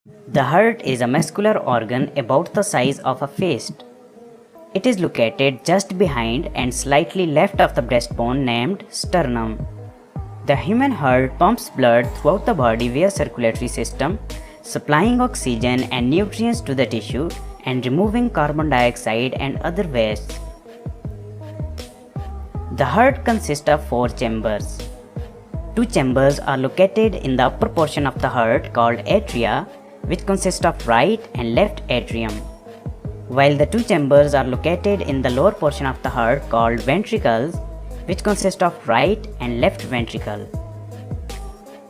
The heart is a muscular organ about the size of a fist. It is located just behind and slightly left of the breastbone named sternum. The human heart pumps blood throughout the body via circulatory system, supplying oxygen and nutrients to the tissue and removing carbon dioxide and other waste. The heart consists of 4 chambers. 2 chambers are located in the upper portion of the heart called atria, which consist of right and left atrium, while the 2 chambers are located in the lower portion of the heart called ventricles, which consist of right and left ventricle.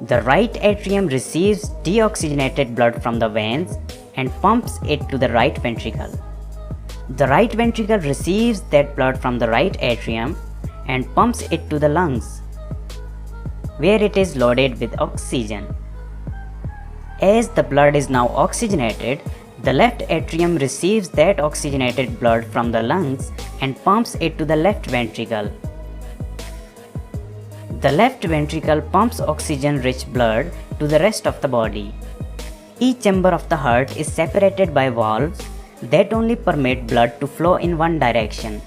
The right atrium receives deoxygenated blood from the veins and pumps it to the right ventricle. The right ventricle receives that blood from the right atrium and pumps it to the lungs, where it is loaded with oxygen. As the blood is now oxygenated, the left atrium receives that oxygenated blood from the lungs and pumps it to the left ventricle. The left ventricle pumps oxygen-rich blood to the rest of the body. Each chamber of the heart is separated by valves that only permit blood to flow in one direction.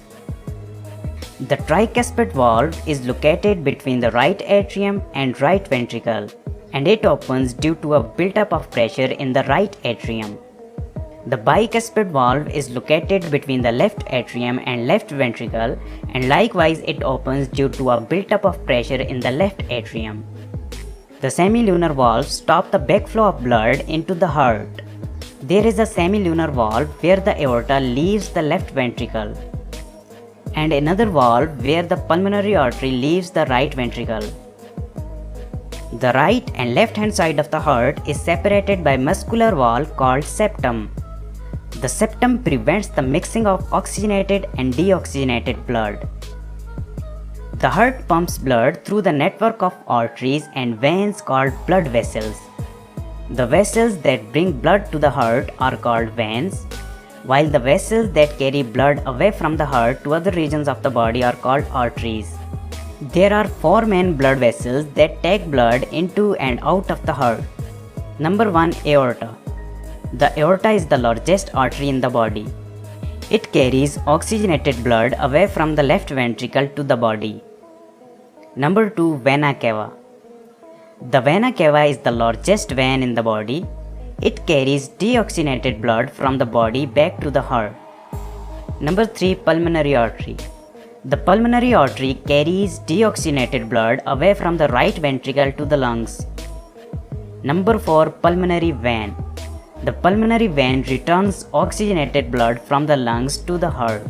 The tricuspid valve is located between the right atrium and right ventricle, and it opens due to a buildup of pressure in the right atrium. The bicuspid valve is located between the left atrium and left ventricle, and likewise it opens due to a buildup of pressure in the left atrium. The semilunar valves stop the backflow of blood into the heart. There is a semilunar valve where the aorta leaves the left ventricle, and another valve where the pulmonary artery leaves the right ventricle. The right and left hand side of the heart is separated by muscular wall called septum. The septum prevents the mixing of oxygenated and deoxygenated blood. The heart pumps blood through the network of arteries and veins called blood vessels. The vessels that bring blood to the heart are called veins, while the vessels that carry blood away from the heart to other regions of the body are called arteries. There are 4 main blood vessels that take blood into and out of the heart. Number 1. Aorta. The aorta is the largest artery in the body. It carries oxygenated blood away from the left ventricle to the body. Number 2. Vena cava. The vena cava is the largest vein in the body. It carries deoxygenated blood from the body back to the heart. Number 3. Pulmonary artery. The pulmonary artery carries deoxygenated blood away from the right ventricle to the lungs. Number 4. Pulmonary vein. The pulmonary vein returns oxygenated blood from the lungs to the heart.